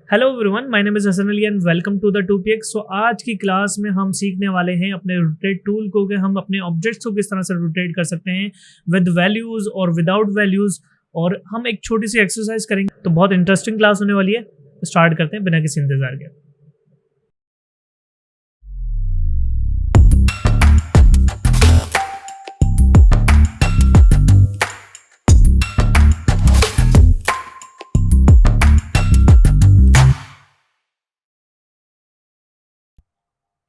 Hello everyone, my name is Hasan Ali and welcome to the 2px। So आज की class में हम सीखने वाले हैं अपने रोटेट टूल को कि हम अपने ऑब्जेक्ट्स को किस तरह से रोटेट कर सकते हैं विद वैल्यूज और विदाउट वैल्यूज, और हम एक छोटी सी एक्सरसाइज करेंगे। तो बहुत इंटरेस्टिंग क्लास होने वाली है। स्टार्ट करते हैं बिना किसी इंतजार के।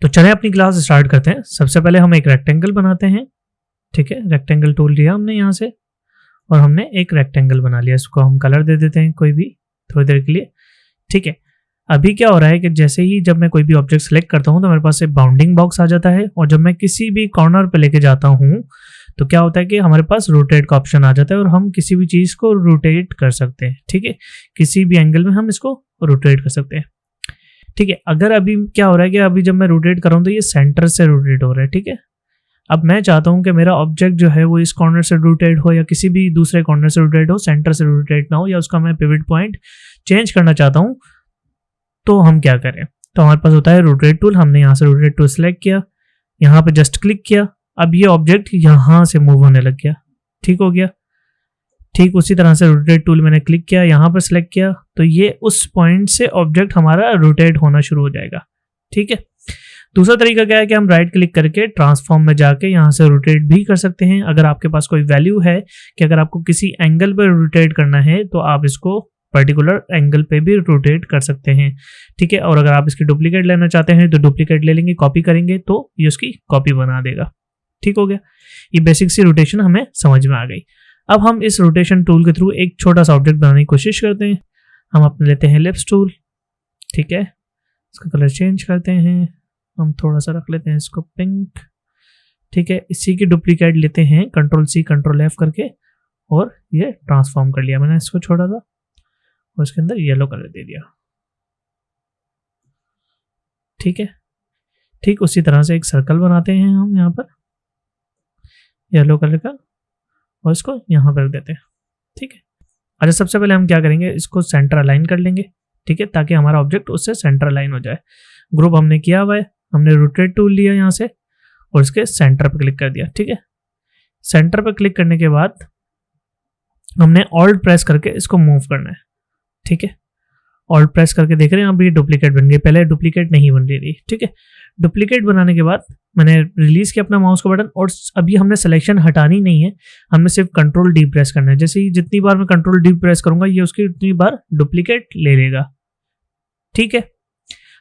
तो चलें अपनी क्लास स्टार्ट करते हैं। सबसे पहले हम एक रेक्टेंगल बनाते हैं। ठीक है, रेक्टेंगल टूल लिया हमने यहाँ से और हमने एक रेक्टेंगल बना लिया। इसको हम कलर दे देते हैं कोई भी थोड़ी देर के लिए। ठीक है, अभी क्या हो रहा है कि जैसे ही जब मैं कोई भी ऑब्जेक्ट सेलेक्ट करता हूँ तो मेरे पास एक बाउंडिंग बॉक्स आ जाता है, और जब मैं किसी भी कॉर्नर पे लेके जाता हूँ तो क्या होता है कि हमारे पास रोटेट का ऑप्शन आ जाता है और हम किसी भी चीज़ को रोटेट कर सकते हैं। ठीक है, किसी भी एंगल में हम इसको रोटेट कर सकते हैं। ठीक है, अगर अभी क्या हो रहा है कि अभी जब मैं रोटेट कर रहा हूँ तो ये सेंटर से रोटेट हो रहा है। ठीक है, अब मैं चाहता हूँ कि मेरा ऑब्जेक्ट जो है वो इस कॉर्नर से रोटेट हो या किसी भी दूसरे कॉर्नर से रोटेट हो, सेंटर से रोटेट ना हो, या उसका मैं पिवट पॉइंट चेंज करना चाहता हूँ। तो हम क्या करें, तो हमारे पास होता है रोटेट टूल। हमने यहाँ से रोटेट टूल सेलेक्ट किया, यहाँ पे जस्ट क्लिक किया, अब ये ऑब्जेक्ट यहाँ से मूव होने लग गया। ठीक हो गया। ठीक उसी तरह से रोटेट टूल मैंने क्लिक किया, यहाँ पर सिलेक्ट किया, तो ये उस पॉइंट से ऑब्जेक्ट हमारा रोटेट होना शुरू हो जाएगा। ठीक है, दूसरा तरीका क्या है कि हम राइट क्लिक करके ट्रांसफॉर्म में जाके यहाँ से रोटेट भी कर सकते हैं। अगर आपके पास कोई वैल्यू है कि अगर आपको किसी एंगल पर रोटेट करना है तो आप इसको पर्टिकुलर एंगल पे भी रोटेट कर सकते हैं। ठीक है, और अगर आप इसकी डुप्लीकेट लेना चाहते हैं तो डुप्लीकेट ले लेंगे, कॉपी करेंगे तो ये उसकी कॉपी बना देगा। ठीक हो गया, ये बेसिक सी रोटेशन हमें समझ में आ गई। अब हम इस रोटेशन टूल के थ्रू एक छोटा सा ऑब्जेक्ट बनाने की कोशिश करते हैं। हम अपने लेते हैं एलिप्स टूल। ठीक है, इसका कलर चेंज करते हैं, हम थोड़ा सा रख लेते हैं इसको पिंक। ठीक है, इसी की डुप्लीकेट लेते हैं, Ctrl+C Ctrl+F करके, और ये ट्रांसफॉर्म कर लिया मैंने इसको छोटा सा, और इसके अंदर येलो कलर दे दिया। ठीक है, ठीक उसी तरह से एक सर्कल बनाते हैं हम यहाँ पर येलो कलर का, और इसको यहाँ पर देते हैं। ठीक है, अच्छा सबसे पहले हम क्या करेंगे, इसको सेंटर अलाइन कर लेंगे। ठीक है, ताकि हमारा ऑब्जेक्ट उससे सेंटर अलाइन हो जाए। ग्रुप हमने किया हुआ है, हमने रोटेट टूल लिया यहाँ से और इसके सेंटर पर क्लिक कर दिया। ठीक है, सेंटर पर क्लिक करने के बाद हमने ऑल्ट प्रेस करके इसको मूव करना है। ठीक है, ऑल्ट प्रेस करके देख रहे हैं अब ये डुप्लीकेट बन गई, पहले डुप्लीकेट नहीं बन रही थी। ठीक है, डुप्लीकेट बनाने के बाद मैंने रिलीज किया अपना माउस का बटन, और अभी हमने सिलेक्शन हटानी नहीं है, हमने सिर्फ Ctrl+D प्रेस करना है। जैसे ही जितनी बार मैं Ctrl+D प्रेस करूंगा ये उसकी उतनी बार डुप्लीकेट ले लेगा। ठीक है,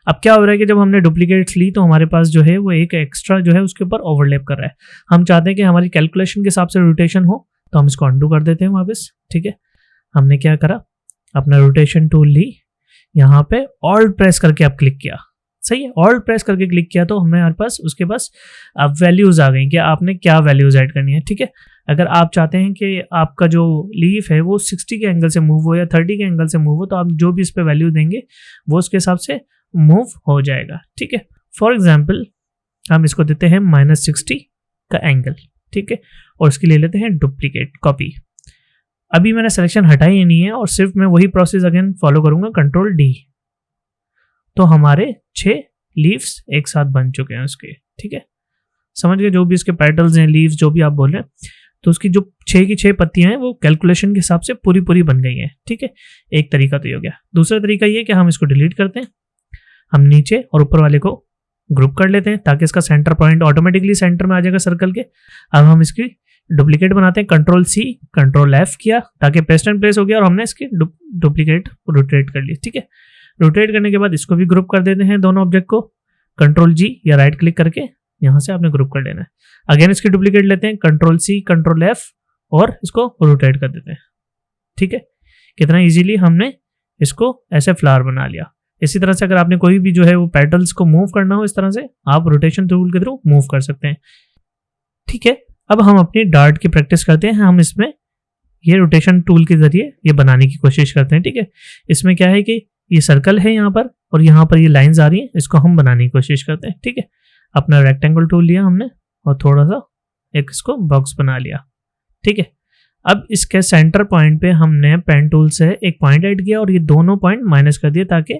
अब क्या हो रहा है कि जब हमने डुप्लीकेट्स ली तो हमारे पास जो है वो एक एक्स्ट्रा जो है उसके ऊपर ओवरलैप कर रहा है। हम चाहते हैं कि हमारी कैलकुलेशन के हिसाब से रोटेशन हो, तो हम इसको अंडू कर देते हैं वापस। ठीक है, हमने क्या करा, अपना रोटेशन टूल ली, यहाँ पे ऑल्ट प्रेस करके अब क्लिक किया। सही है, ऑल्ट प्रेस करके क्लिक किया तो हमारे पास उसके पास अब वैल्यूज आ गई कि आपने क्या वैल्यूज ऐड करनी है। ठीक है, अगर आप चाहते हैं कि आपका जो लीफ है वो 60 के एंगल से मूव हो या 30 के एंगल से मूव हो, तो आप जो भी इस पे वैल्यू देंगे वो उसके हिसाब से मूव हो जाएगा। ठीक है, फॉर एग्जाम्पल हम इसको देते हैं -60 का एंगल। ठीक है, और इसकी ले लेते हैं डुप्लीकेट कॉपी। अभी मैंने सिलेक्शन हटाई ही नहीं है और सिर्फ मैं वही प्रोसेस अगेन फॉलो करूंगा, Ctrl+D, तो हमारे 6 लीव्स एक साथ बन चुके हैं उसके। ठीक है, समझ गए, जो भी इसके पेटल्स हैं, लीव्स जो भी आप बोल रहे हैं, तो उसकी जो 6 की 6 पत्तियां हैं वो कैलकुलेशन के हिसाब से पूरी पूरी बन गई हैं। ठीक है, एक तरीका तो ये हो गया। दूसरा तरीका ये कि हम इसको डिलीट करते हैं, हम नीचे और ऊपर वाले को ग्रुप कर लेते हैं ताकि इसका सेंटर पॉइंट ऑटोमेटिकली सेंटर में आ जाएगा सर्कल के। अब हम इसकी डुप्लीकेट बनाते हैं, Ctrl+C Ctrl+F किया ताकि पेस्ट एंड प्लेस हो गया, और हमने इसकी डुप्लीकेट रोटेट कर ली। ठीक है, रोटेट करने के बाद इसको भी ग्रुप कर देते हैं, दोनों ऑब्जेक्ट को Ctrl+G या राइट क्लिक करके यहाँ से आपने ग्रुप कर लेना है। अगेन इसकी डुप्लीकेट लेते हैं, Ctrl+C Ctrl+F, और इसको रोटेट कर देते हैं। ठीक है, कितना इजीली हमने इसको ऐसे फ्लावर बना लिया। इसी तरह से अगर आपने कोई भी जो है वो पेटल्स को मूव करना हो, इस तरह से आप रोटेशन टूल के थ्रू मूव कर सकते हैं। ठीक है, अब हम अपनी डार्ट की प्रैक्टिस करते हैं। हम इसमें ये रोटेशन टूल के जरिए ये बनाने की कोशिश करते हैं। ठीक है, इसमें क्या है कि ये सर्कल है यहाँ पर और यहाँ पर ये लाइंस आ रही हैं, इसको हम बनाने की कोशिश करते हैं। ठीक है, अपना रेक्टेंगल टूल लिया हमने और थोड़ा सा एक इसको बॉक्स बना लिया। ठीक है, अब इसके सेंटर पॉइंट पे हमने पेन टूल से एक पॉइंट ऐड किया और ये दोनों पॉइंट माइनस कर दिए ताकि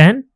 10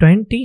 20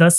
10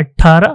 18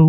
2,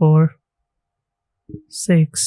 4 6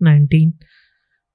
19,